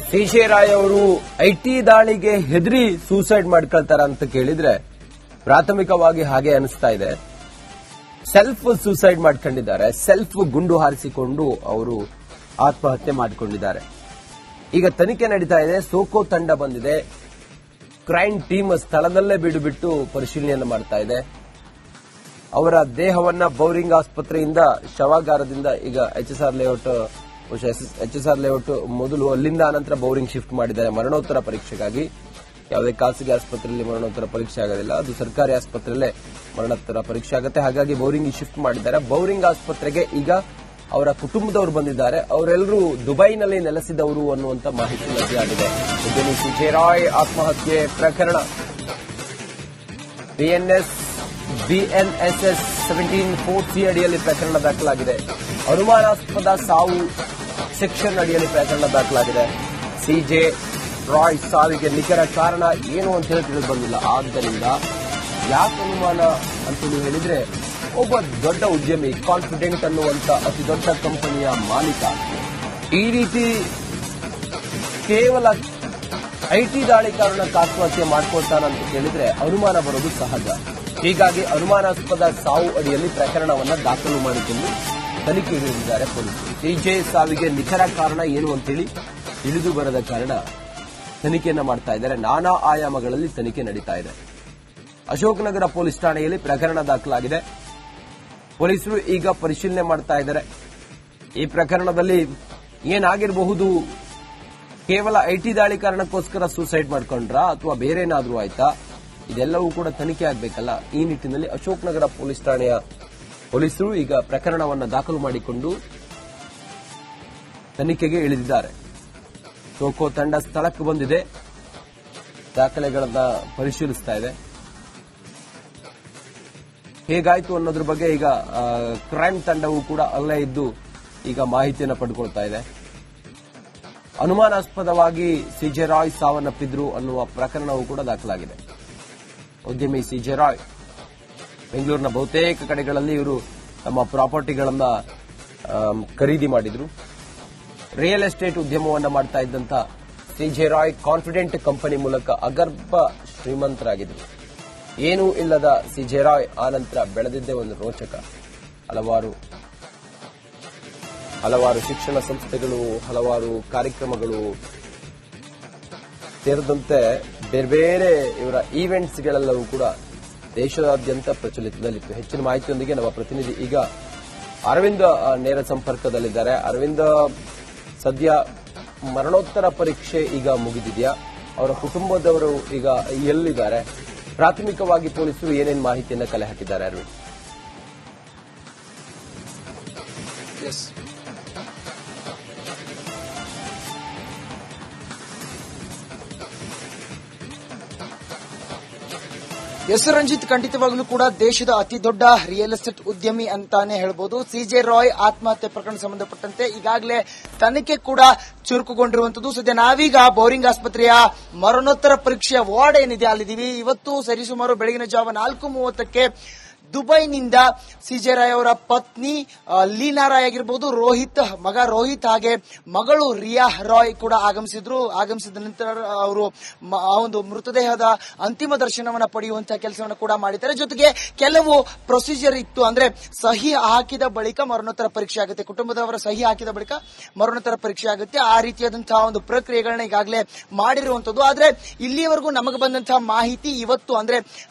ಸಿ.ಜೆ. ರಾಯ್ ಅವರು ಐಟಿ ದಾಳಿಗೆ ಹೆದರಿ ಸೂಸೈಡ್ ಮಾಡ್ಕೊಳ್ತಾರ ಅಂತ ಕೇಳಿದ್ರೆ ಪ್ರಾಥಮಿಕವಾಗಿ ಹಾಗೆ ಅನಿಸ್ತಾ ಇದೆ. ಸೆಲ್ಫ್ ಸೂಸೈಡ್ ಮಾಡ್ಕೊಂಡಿದ್ದಾರೆ, ಸೆಲ್ಫ್ ಗುಂಡು ಹಾರಿಸಿಕೊಂಡು ಅವರು ಆತ್ಮಹತ್ಯೆ ಮಾಡಿಕೊಂಡಿದ್ದಾರೆ. ಈಗ ತನಿಖೆ ನಡೀತಾ ಇದೆ. ಸೋಕೋ ತಂಡ ಬಂದಿದೆ. ಕ್ರೈಮ್ ಟೀಮ್ ಸ್ಥಳದಲ್ಲೇ ಬಿಟ್ಟು ಪರಿಶೀಲನೆಯನ್ನು ಮಾಡ್ತಾ ಇದೆ. ಅವರ ದೇಹವನ್ನ ಬೌರಿಂಗ್ ಆಸ್ಪತ್ರೆಯಿಂದ ಶವಾಗಾರದಿಂದ ಈಗ ಎಚ್ಎಸ್ಆರ್ ಲೇಔಟ್ ಮೊದಲು ಅಲ್ಲಿಂದ ಅನಂತರ ಬೌರಿಂಗ್ ಶಿಫ್ಟ್ ಮಾಡಿದ್ದಾರೆ ಮರಣೋತ್ತರ ಪರೀಕ್ಷೆಗಾಗಿ. ಯಾವುದೇ ಖಾಸಗಿ ಆಸ್ಪತ್ರೆಯಲ್ಲಿ ಮರಣೋತ್ತರ ಪರೀಕ್ಷೆ ಆಗೋದಿಲ್ಲ, ಅದು ಸರ್ಕಾರಿ ಆಸ್ಪತ್ರೆಯಲ್ಲೇ ಮರಣೋತ್ತರ ಪರೀಕ್ಷೆ ಆಗುತ್ತೆ. ಹಾಗಾಗಿ ಬೌರಿಂಗ್ ಶಿಫ್ಟ್ ಮಾಡಿದ್ದಾರೆ. ಬೌರಿಂಗ್ ಆಸ್ಪತ್ರೆಗೆ ಈಗ ಅವರ ಕುಟುಂಬದವರು ಬಂದಿದ್ದಾರೆ. ಅವರೆಲ್ಲರೂ ದುಬೈನಲ್ಲಿ ನೆಲೆಸಿದವರು ಅನ್ನುವಂತ ಮಾಹಿತಿ ಲಭ್ಯವಾಗಿದೆ. ಉದ್ಯಮಿ ಸಿ.ಜೆ. ರಾಯ್ ಆತ್ಮಹತ್ಯೆ ಪ್ರಕರಣ ಬಿಎನ್ಎಸ್ಎಸ್ 17(4)C ಅಡಿಯಲ್ಲಿ ಪ್ರಕರಣ ದಾಖಲಾಗಿದೆ. ಅನುಮಾನಾಸ್ಪದ ಸಾವು ಸೆಕ್ಷನ್ ಅಡಿಯಲ್ಲಿ ಪ್ರಕರಣ ದಾಖಲಾಗಿದೆ. ಸಿ.ಜೆ. ರಾಯ್ ಸಾವಿಗೆ ನಿಖರ ಕಾರಣ ಏನು ಅಂತ ಹೇಳಿ ತಿಳಿದು ಬಂದಿಲ್ಲ. ಆದ್ದರಿಂದ ಯಾಕೆ ಅನುಮಾನ ಅಂತೇಳಿ ಹೇಳಿದ್ರೆ, ಒಬ್ಬ ದೊಡ್ಡ ಉದ್ಯಮಿ, ಕಾನ್ಫಿಡೆಂಟ್ ಅನ್ನುವಂತ ಅತಿ ದೊಡ್ಡ ಕಂಪನಿಯ ಮಾಲೀಕ ಈ ರೀತಿ ಕೇವಲ ಐಟಿ ದಾಳಿ ಕಾರಣಕ್ಕೆ ಆತ್ಮಹತ್ಯೆ ಮಾಡ್ಕೊಳ್ತಾನಂತ ಕೇಳಿದ್ರೆ ಅನುಮಾನ ಬರೋದು ಸಹಜ. ಹೀಗಾಗಿ ಅನುಮಾನಾಸ್ಪದ ಸಾವು ಅಡಿಯಲ್ಲಿ ಪ್ರಕರಣವನ್ನ ದಾಖಲು ಮಾಡಿಕೊಂಡು ತನಿಖೆಗಿಳಿದಿದ್ದಾರೆ ಪೊಲೀಸರು. ಸಿ.ಜೆ. ಸಾವಿಗೆ ನಿಖರ ಕಾರಣ ಏನು ಅಂತೇಳಿ ತಿಳಿದು ಬರದ ಕಾರಣ ತನಿಖೆಯನ್ನ ಮಾಡ್ತಾ ಇದ್ದಾರೆ. ನಾನಾ ಆಯಾಮಗಳಲ್ಲಿ ತನಿಖೆ ನಡೀತಾ ಇದೆ. ಅಶೋಕ್ ನಗರ ಪೊಲೀಸ್ ಠಾಣೆಯಲ್ಲಿ ಪ್ರಕರಣ ದಾಖಲಾಗಿದೆ. ಪೊಲೀಸರು ಈಗ ಪರಿಶೀಲನೆ ಮಾಡ್ತಾ ಇದ್ದಾರೆ. ಈ ಪ್ರಕರಣದಲ್ಲಿ ಏನಾಗಿರಬಹುದು, ಕೇವಲ ಐಟಿ ದಾಳಿ ಕಾರಣಕ್ಕೋಸ್ಕರ ಸೂಸೈಡ್ ಮಾಡ್ಕೊಂಡ್ರಾ ಅಥವಾ ಬೇರೆ ಏನಾದ್ರೂ ಆಯ್ತಾ, ಇದೆಲ್ಲವೂ ಕೂಡ ತನಿಖೆ ಆಗಬೇಕಲ್ಲ. ಈ ನಿಟ್ಟಿನಲ್ಲಿ ಅಶೋಕ್ ನಗರ ಪೊಲೀಸ್ ಠಾಣೆಯ ಪೊಲೀಸರು ಈಗ ಪ್ರಕರಣವನ್ನು ದಾಖಲು ಮಾಡಿಕೊಂಡು ತನಿಖೆಗೆ ಇಳಿದಿದ್ದಾರೆ. ಸೋಕೋ ತಂಡ ಸ್ಥಳಕ್ಕೆ ಬಂದಿದೆ, ದಾಖಲೆಗಳನ್ನ ಪರಿಶೀಲಿಸ್ತಾ ಇದೆ. ಹೇಗಾಯ್ತು ಅನ್ನೋದ್ರ ಬಗ್ಗೆ ಈಗ ಕ್ರೈಮ್ ತಂಡವೂ ಕೂಡ ಅಲ್ಲೇ ಇದ್ದು ಈಗ ಮಾಹಿತಿಯನ್ನು ಪಡ್ಕೊಳ್ತಾ ಇದೆ. ಅನುಮಾನಾಸ್ಪದವಾಗಿ ಸಿ.ಜೆ. ರಾಯ್ ಸಾವನ್ನಪ್ಪಿದ್ರು ಅನ್ನುವ ಪ್ರಕರಣವೂ ಕೂಡ ದಾಖಲಾಗಿದೆ. ಉದ್ಯಮಿ ಸಿ.ಜೆ. ರಾಯ್ ಬೆಂಗಳೂರಿನ ಬಹುತೇಕ ಕಡೆಗಳಲ್ಲಿ ಇವರು ತಮ್ಮ ಪ್ರಾಪರ್ಟಿಗಳನ್ನ ಖರೀದಿ ಮಾಡಿದ್ರು. ರಿಯಲ್ ಎಸ್ಟೇಟ್ ಉದ್ಯಮವನ್ನ ಮಾಡ್ತಾ ಇದ್ದಂತ ಸಿ.ಜೆ. ರಾಯ್ ಕಾನ್ಫಿಡೆಂಟ್ ಕಂಪನಿ ಮೂಲಕ ಅಗರ್ಭ ಶ್ರೀಮಂತರಾಗಿದ್ರು. ಏನೂ ಇಲ್ಲದ ಸಿ.ಜೆ. ರಾಯ್ ಆನಂತರ ಬೆಳೆದಿದ್ದೇ ಒಂದು ರೋಚಕ. ಹಲವಾರು ಶಿಕ್ಷಣ ಸಂಸ್ಥೆಗಳು, ಹಲವಾರು ಕಾರ್ಯಕ್ರಮಗಳು ಸೇರಿದಂತೆ ಬೇರೆ ಬೇರೆ ಇವರ ಈವೆಂಟ್ಸ್ಗಳೆಲ್ಲವೂ ಕೂಡ ದೇಶದಾದ್ಯಂತ ಪ್ರಚಲಿತದಲ್ಲಿತ್ತು. ಹೆಚ್ಚಿನ ಮಾಹಿತಿಯೊಂದಿಗೆ ನಮ್ಮ ಪ್ರತಿನಿಧಿ ಈಗ ಅರವಿಂದ್ ನೇರ ಸಂಪರ್ಕದಲ್ಲಿದ್ದಾರೆ. ಅರವಿಂದ್, ಸದ್ಯ ಮರಣೋತ್ತರ ಪರೀಕ್ಷೆ ಈಗ ಮುಗಿದಿದೆಯಾ? ಅವರ ಕುಟುಂಬದವರು ಈಗ ಎಲ್ಲಿದ್ದಾರೆ? ಪ್ರಾಥಮಿಕವಾಗಿ ಪೊಲೀಸರು ಏನೇನು ಮಾಹಿತಿಯನ್ನು ಕಲೆ ಹಾಕಿದ್ದಾರೆ ಅರವಿಂದ್? ಎಸ್ ರಂಜಿತ್, ಖಂಡಿತವಾಗಲೂ ಕೂಡ ದೇಶದ ಅತಿ ದೊಡ್ಡ ರಿಯಲ್ ಎಸ್ಟೇಟ್ ಉದ್ಯಮಿ ಅಂತಾನೆ ಹೇಳ್ಬೋದು. ಸಿ.ಜೆ. ರಾಯ್ ಆತ್ಮಹತ್ಯೆ ಪ್ರಕರಣ ಸಂಬಂಧಪಟ್ಟಂತೆ ಈಗಾಗಲೇ ತನಿಖೆ ಕೂಡ ಚುರುಕುಗೊಂಡಿರುವಂತದ್ದು. ಸದ್ಯ ನಾವೀಗ ಬೌರಿಂಗ್ ಆಸ್ಪತ್ರೆಯ ಮರಣೋತ್ತರ ಪರೀಕ್ಷೆಯ ವಾರ್ಡ್ ಏನಿದೆ ಅಲ್ಲಿದ್ದೀವಿ. ಇವತ್ತು ಸರಿಸುಮಾರು ಬೆಳಗಿನ ಜಾವ 4:30ಕ್ಕೆ ದುಬೈನಿಂದ ಸಿ.ಜೆ. ರಾಯ್ ಅವರ ಪತ್ನಿ ಲೀನಾ ರಾಯ್ ಆಗಿರಬಹುದು, ಮಗ ರೋಹಿತ್ ಹಾಗೆ ಮಗಳು ರಿಯಾ ರಾಯ್ ಕೂಡ ಆಗಮಿಸಿದ ನಂತರ ಅವರು ಆ ಒಂದು ಮೃತದೇಹದ ಅಂತಿಮ ದರ್ಶನವನ್ನ ಪಡೆಯುವಂತಹ ಕೆಲಸವನ್ನು ಕೂಡ ಮಾಡಿದ್ದಾರೆ. ಜೊತೆಗೆ ಕೆಲವು ಪ್ರೊಸೀಜರ್ ಇತ್ತು, ಅಂದ್ರೆ ಸಹಿ ಹಾಕಿದ ಬಳಿಕ ಮರಣೋತ್ತರ ಪರೀಕ್ಷೆ ಆಗುತ್ತೆ, ಕುಟುಂಬದವರ ಸಹಿ ಹಾಕಿದ ಬಳಿಕ ಮರಣೋತ್ತರ ಪರೀಕ್ಷೆ ಆಗುತ್ತೆ. ಆ ರೀತಿಯಾದಂತಹ ಒಂದು ಪ್ರಕ್ರಿಯೆಗಳನ್ನ ಈಗಾಗಲೇ ಮಾಡಿರುವಂತದ್ದು. ಆದ್ರೆ ಇಲ್ಲಿಯವರೆಗೂ ನಮಗೆ ಬಂದಂತಹ ಮಾಹಿತಿ ಇವತ್ತು ಅಂದ್ರೆ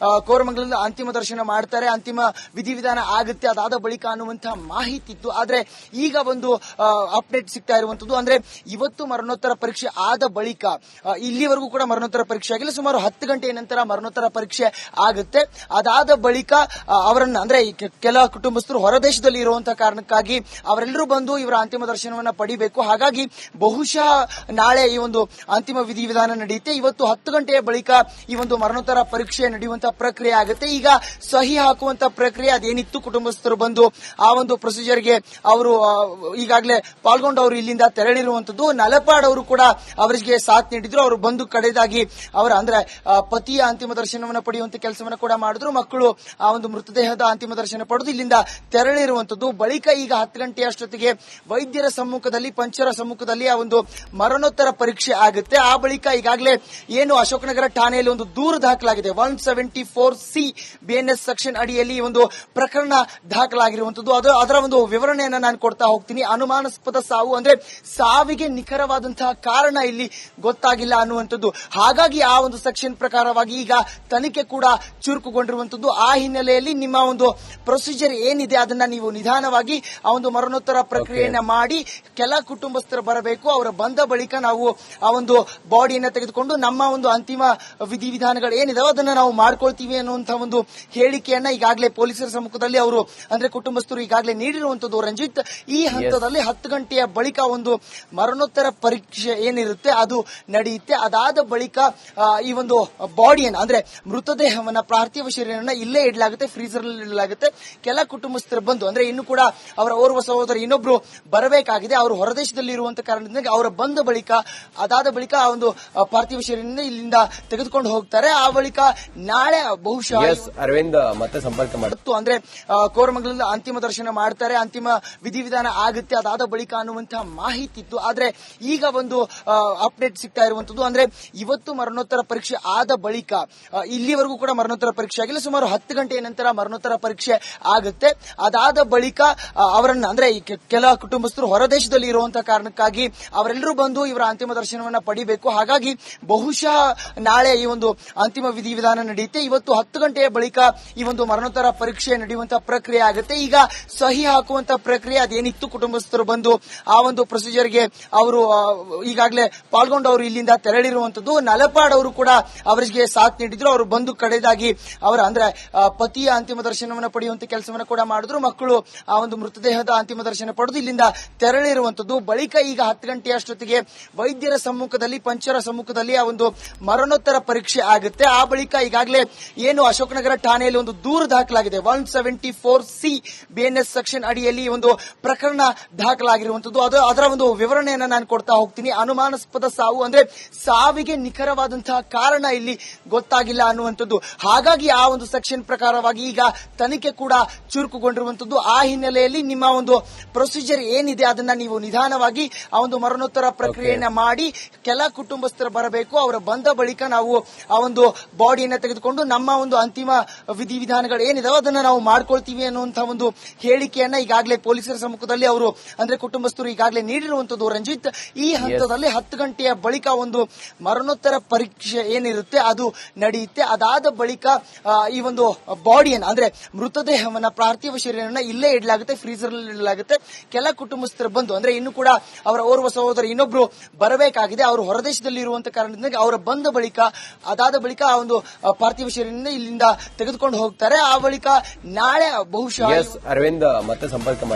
ಕೋರಮಂಗಲದ ಅಂತಿಮ ದರ್ಶನ ಮಾಡ್ತಾರೆ, ಅಂತಿಮ ವಿಧಿವಿಧಾನ ಆಗುತ್ತೆ, ಅದಾದ ಬಳಿಕ ಅನ್ನುವಂತಹ ಮಾಹಿತಿ ಇತ್ತು. ಆದ್ರೆ ಈಗ ಒಂದು ಅಪ್ಡೇಟ್ ಸಿಗ್ತಾ ಇರುವಂತದ್ದು, ಅಂದ್ರೆ ಇವತ್ತು ಮರಣೋತ್ತರ ಪರೀಕ್ಷೆ ಆದ ಬಳಿಕ, ಇಲ್ಲಿವರೆಗೂ ಕೂಡ ಮರಣೋತ್ತರ ಪರೀಕ್ಷೆ ಆಗಿಲ್ಲ, ಸುಮಾರು 10 ಗಂಟೆಯ ನಂತರ ಮರಣೋತ್ತರ ಪರೀಕ್ಷೆ ಆಗುತ್ತೆ. ಅದಾದ ಬಳಿಕ ಅವರನ್ನ ಅಂದ್ರೆ ಕೆಲ ಕುಟುಂಬಸ್ಥರು ಹೊರದೇಶದಲ್ಲಿ ಇರುವಂತಹ ಕಾರಣಕ್ಕಾಗಿ ಅವರೆಲ್ಲರೂ ಬಂದು ಇವರ ಅಂತಿಮ ದರ್ಶನವನ್ನ ಪಡಿಬೇಕು. ಹಾಗಾಗಿ ಬಹುಶಃ ನಾಳೆ ಈ ಒಂದು ಅಂತಿಮ ವಿಧಿವಿಧಾನ ನಡೆಯುತ್ತೆ. ಇವತ್ತು 10 ಗಂಟೆಯ ಬಳಿಕ ಈ ಒಂದು ಮರಣೋತ್ತರ ಪರೀಕ್ಷೆ ನಡೆಯುವಂತಹ ಪ್ರಕ್ರಿಯೆ ಆಗುತ್ತೆ. ಈಗ ಸಹಿ ಹಾಕುವಂತ ಹಾಕುವಂತ ಪ್ರಕ್ರಿಯೆ ಅದೇನಿತ್ತು ಕುಟುಂಬಸ್ಥರು ಬಂದು ಆ ಒಂದು ಪ್ರೊಸೀಜರ್ಗೆ ಅವರು ಈಗಾಗಲೇ ಪಾಲ್ಗೊಂಡು ಅವರು ಇಲ್ಲಿಂದ ತೆರಳಿರುವಂತದ್ದು. ನಲಪಾಡ್ ಅವರು ಕೂಡ ಅವರಿಗೆ ಸಾಥ್ ನೀಡಿದ್ರು. ಅವರು ಬಂದು ಕಡೆದಾಗಿ ಅವರ ಅಂದ್ರೆ ಪತಿಯ ಅಂತಿಮ ದರ್ಶನವನ್ನು ಪಡೆಯುವಂತ ಕೆಲಸವನ್ನು ಕೂಡ ಮಾಡಿದ್ರು. ಮಕ್ಕಳು ಆ ಒಂದು ಮೃತದೇಹದ ಅಂತಿಮ ದರ್ಶನ ಪಡೆದು ಇಲ್ಲಿಂದ ತೆರಳಿರುವಂತದ್ದು. ಬಳಿಕ ಈಗ 10 ಗಂಟೆಯಷ್ಟೊತ್ತಿಗೆ ವೈದ್ಯರ ಸಮ್ಮುಖದಲ್ಲಿ ಪಂಚರ ಸಮ್ಮುಖದಲ್ಲಿ ಆ ಒಂದು ಮರಣೋತ್ತರ ಪರೀಕ್ಷೆ ಆಗುತ್ತೆ. ಆ ಬಳಿಕ ಈಗಾಗಲೇ ಏನು ಅಶೋಕನಗರ ಠಾಣೆಯಲ್ಲಿ ಒಂದು ದೂರು ದಾಖಲಾಗಿದೆ 174C BNS ಸೆಕ್ಷನ್ ಅಡಿಯಲ್ಲಿ ಒಂದು ಪ್ರಕರಣ ದಾಖಲಾಗಿರುವಂತದ್ದು. ಅದರ ಒಂದು ವಿವರಣೆಯನ್ನ ನಾನು ಕೊಡ್ತಾ ಹೋಗ್ತೀನಿ. ಅನುಮಾನಾಸ್ಪದ ಸಾವು ಅಂದ್ರೆ ಸಾವಿಗೆ ನಿಖರವಾದಂತಹ ಕಾರಣ ಇಲ್ಲಿ ಗೊತ್ತಾಗಿಲ್ಲ ಅನ್ನುವಂಥದ್ದು. ಹಾಗಾಗಿ ಆ ಒಂದು ಸೆಕ್ಷನ್ ಪ್ರಕಾರವಾಗಿ ಈಗ ತನಿಖೆ ಕೂಡ ಚುರುಕುಗೊಂಡಿರುವಂತದ್ದು. ಆ ಹಿನ್ನೆಲೆಯಲ್ಲಿ ನಿಮ್ಮ ಒಂದು ಪ್ರೊಸೀಜರ್ ಏನಿದೆ ಅದನ್ನ ನೀವು ನಿಧಾನವಾಗಿ ಆ ಒಂದು ಮರಣೋತ್ತರ ಪ್ರಕ್ರಿಯೆಯನ್ನ ಮಾಡಿ ಕೆಲ ಕುಟುಂಬಸ್ಥರು ಬರಬೇಕು. ಅವರ ಬಂದ ಬಳಿಕ ನಾವು ಆ ಒಂದು ಬಾಡಿಯನ್ನ ತೆಗೆದುಕೊಂಡು ನಮ್ಮ ಒಂದು ಅಂತಿಮ ವಿಧಿವಿಧಾನಗಳು ಏನಿದಾವೆ ಅದನ್ನ ನಾವು ಮಾಡ್ಕೊಳ್ತೀವಿ ಅನ್ನುವಂತಹ ಒಂದು ಹೇಳಿಕೆಯನ್ನ ಈಗಾಗಲೇ ಪೊಲೀಸರ ಸಮ್ಮುಖದಲ್ಲಿ ಅವರು ಅಂದ್ರೆ ಕುಟುಂಬಸ್ಥರು ಈಗಾಗಲೇ ನೀಡಿರುವಂತದ್ದು. ರಂಜಿತ್, ಈ ಹಂತದಲ್ಲಿ 10 ಗಂಟೆಯ ಬಳಿಕ ಒಂದು ಮರಣೋತ್ತರ ಪರೀಕ್ಷೆ ಏನಿರುತ್ತೆ ಅದು ನಡೆಯುತ್ತೆ. ಅದಾದ ಬಳಿಕ ಈ ಒಂದು ಬಾಡಿಯನ್ನ ಅಂದ್ರೆ ಮೃತದೇಹವನ್ನ ಪಾರ್ಥಿವ ಶರೀರವನ್ನ ಇಲ್ಲೇ ಇಡಲಾಗುತ್ತೆ, ಫ್ರೀಜರ್ ಅಲ್ಲಿ ಇಡಲಾಗುತ್ತೆ. ಕೆಲ ಕುಟುಂಬಸ್ಥರು ಬಂದು ಅಂದ್ರೆ ಇನ್ನು ಕೂಡ ಅವರ ಓರ್ವ ಸಹೋದರ ಇನ್ನೊಬ್ರು ಬರಬೇಕಾಗಿದೆ. ಅವರು ಹೊರದೇಶದಲ್ಲಿ ಇರುವಂತ ಕಾರಣದಿಂದ ಅವರ ಬಂದ ಬಳಿಕ ಅದಾದ ಬಳಿಕ ಆ ಒಂದು ಪಾರ್ಥಿವ ಶರೀರದಿಂದ ಇಲ್ಲಿಂದ ತೆಗೆದುಕೊಂಡು ಹೋಗ್ತಾರೆ. ಆ ಬಳಿಕ ನಾಳೆ ಬಹುಶಃ ಅರವಿಂದ್ ಮತ್ತೆ ಸಂಪರ್ಕ ಮಾಡುತ್ತೆ ಅಂದ್ರೆ ಕೋರಮಂಗಲದಲ್ಲಿ ಅಂತಿಮ ದರ್ಶನ ಮಾಡ್ತಾರೆ, ಅಂತಿಮ ವಿಧಿವಿಧಾನ ಆಗುತ್ತೆ ಅದಾದ ಬಳಿಕ ಅನ್ನುವಂತಹ ಮಾಹಿತಿ ಇತ್ತು. ಆದ್ರೆ ಈಗ ಒಂದು ಅಪ್ಡೇಟ್ ಸಿಗ್ತಾ ಇರುವಂತದ್ದು ಅಂದ್ರೆ ಇವತ್ತು ಮರಣೋತ್ತರ ಪರೀಕ್ಷೆ ಆದ ಬಳಿಕ ಇಲ್ಲಿವರೆಗೂ ಕೂಡ ಮರಣೋತ್ತರ ಪರೀಕ್ಷೆ ಆಗಿಲ್ಲ. ಸುಮಾರು 10 ಗಂಟೆಯ ನಂತರ ಮರಣೋತ್ತರ ಪರೀಕ್ಷೆ ಆಗುತ್ತೆ. ಅದಾದ ಬಳಿಕ ಅವರನ್ನ ಅಂದ್ರೆ ಕೆಲ ಕುಟುಂಬಸ್ಥರು ಹೊರದೇಶದಲ್ಲಿ ಇರುವಂತಹ ಕಾರಣಕ್ಕಾಗಿ ಅವರೆಲ್ಲರೂ ಬಂದು ಇವರ ಅಂತಿಮ ದರ್ಶನವನ್ನ ಪಡಿಬೇಕು. ಹಾಗಾಗಿ ಬಹುಶಃ ನಾಳೆ ಈ ಒಂದು ಅಂತಿಮ ವಿಧಿವಿಧಾನ ನಡೆಯುತ್ತೆ. ಇವತ್ತು 10 ಗಂಟೆಯ ಬಳಿಕ ಈ ಒಂದು ಮರಣೋತ್ತರ ಪರೀಕ್ಷೆ ನಡೆಯುವಂತಹ ಪ್ರಕ್ರಿಯೆ ಆಗುತ್ತೆ. ಈಗ ಸಹಿ ಹಾಕುವಂತಹ ಪ್ರಕ್ರಿಯೆ ಅದೇನಿತ್ತು ಕುಟುಂಬಸ್ಥರು ಬಂದು ಆ ಒಂದು ಪ್ರೊಸೀಜರ್ಗೆ ಅವರು ಈಗಾಗಲೇ ಪಾಲ್ಗೊಂಡು ಅವರು ಇಲ್ಲಿಂದ ತೆರಳಿರುವಂತದ್ದು. ನಲಪಾಡ್ ಅವರು ಕೂಡ ಅವರಿಗೆ ಸಾಥ್ ನೀಡಿದ್ರು. ಅವರು ಬಂದು ಕಡೆದಾಗಿ ಅವರ ಅಂದ್ರೆ ಪತಿಯ ಅಂತಿಮ ದರ್ಶನವನ್ನು ಪಡೆಯುವಂತ ಕೆಲಸವನ್ನು ಕೂಡ ಮಾಡಿದ್ರು. ಮಕ್ಕಳು ಆ ಒಂದು ಮೃತದೇಹದ ಅಂತಿಮ ದರ್ಶನ ಪಡೆದು ಇಲ್ಲಿಂದ ತೆರಳಿರುವಂತದ್ದು. ಬಳಿಕ ಈಗ 10 ಗಂಟೆಯಷ್ಟೊತ್ತಿಗೆ ವೈದ್ಯರ ಸಮ್ಮುಖದಲ್ಲಿ ಪಂಚರ ಸಮ್ಮುಖದಲ್ಲಿ ಆ ಒಂದು ಮರಣೋತ್ತರ ಪರೀಕ್ಷೆ ಆಗುತ್ತೆ. ಆ ಬಳಿಕ ಈಗಾಗಲೇ ಏನು ಅಶೋಕನಗರ ಠಾಣೆಯಲ್ಲಿ ಒಂದು ದೂರು ದಾಖಲಾಗಿದೆ 174C BNS ಸೆಕ್ಷನ್ ಅಡಿಯಲ್ಲಿ ಒಂದು ಪ್ರಕರಣ ದಾಖಲಾಗಿರುವಂತದ್ದು. ಅದರ ಒಂದು ವಿವರಣೆಯನ್ನ ನಾನು ಕೊಡ್ತಾ ಹೋಗ್ತೀನಿ. ಅನುಮಾನಾಸ್ಪದ ಸಾವು ಅಂದ್ರೆ ಸಾವಿಗೆ ನಿಖರವಾದಂತಹ ಕಾರಣ ಇಲ್ಲಿ ಗೊತ್ತಾಗಿಲ್ಲ ಅನ್ನುವಂಥದ್ದು. ಹಾಗಾಗಿ ಆ ಒಂದು ಸೆಕ್ಷನ್ ಪ್ರಕಾರವಾಗಿ ಈಗ ತನಿಖೆ ಕೂಡ ಚುರುಕುಗೊಂಡಿರುವಂತದ್ದು. ಆ ಹಿನ್ನೆಲೆಯಲ್ಲಿ ನಿಮ್ಮ ಒಂದು ಪ್ರೊಸೀಜರ್ ಏನಿದೆ ಅದನ್ನ ನೀವು ನಿಧಾನವಾಗಿ ಆ ಒಂದು ಮರಣೋತ್ತರ ಪ್ರಕ್ರಿಯೆಯನ್ನ ಮಾಡಿ ಕೆಲ ಕುಟುಂಬಸ್ಥರು ಬರಬೇಕು. ಅವರ ಬಂದ ಬಳಿಕ ನಾವು ಆ ಒಂದು ಬಾಡಿಯನ್ನ ತೆಗೆದುಕೊಂಡು ನಮ್ಮ ಒಂದು ಅಂತಿಮ ವಿಧಿವಿಧಾನಗಳು ಏನಿದಾವೆ ಅದನ್ನ ನಾವು ಮಾಡ್ಕೊಳ್ತೀವಿ ಅನ್ನುವಂತಹ ಒಂದು ಹೇಳಿಕೆಯನ್ನ ಈಗಾಗಲೇ ಪೊಲೀಸರ ಸಮ್ಮುಖದಲ್ಲಿ ಅವರು ಅಂದ್ರೆ ಕುಟುಂಬಸ್ಥರು ಈಗಾಗಲೇ ನೀಡಿರುವಂತದ್ದು. ರಂಜಿತ್, ಈ ಹಂತದಲ್ಲಿ 10 ಗಂಟೆಯ ಬಳಿಕ ಒಂದು ಮರಣೋತ್ತರ ಪರೀಕ್ಷೆ ಏನಿರುತ್ತೆ ಅದು ನಡೆಯುತ್ತೆ. ಅದಾದ ಬಳಿಕ ಈ ಒಂದು ಬಾಡಿಯನ್ನ ಅಂದ್ರೆ ಮೃತದೇಹವನ್ನ ಪಾರ್ಥಿವ ಶರೀರವನ್ನ ಇಲ್ಲೇ ಇಡಲಾಗುತ್ತೆ, ಫ್ರೀಜರ್ ಅಲ್ಲಿ ಇಡಲಾಗುತ್ತೆ. ಕೆಲ ಕುಟುಂಬಸ್ಥರು ಬಂದು ಅಂದ್ರೆ ಇನ್ನು ಕೂಡ ಅವರ ಓರ್ವ ಸಹೋದರ ಇನ್ನೊಬ್ರು ಬರಬೇಕಾಗಿದೆ. ಅವರು ಹೊರದೇಶದಲ್ಲಿ ಇರುವಂತ ಕಾರಣದಿಂದ ಅವರ ಬಂದ ಬಳಿಕ ಅದಾದ ಬಳಿಕ ಆ ಒಂದು ಪಾರ್ಥಿವ ಶರೀರದಿಂದ ಇಲ್ಲಿಂದ ತೆಗೆದುಕೊಂಡು ಹೋಗ್ತಾರೆ. ಆ ಬಳಿಕ ನಾಳೆ ಬಹುಶಃ ಅರವಿಂದ್ ಮತ್ತೆ ಸಂಪರ್ಕ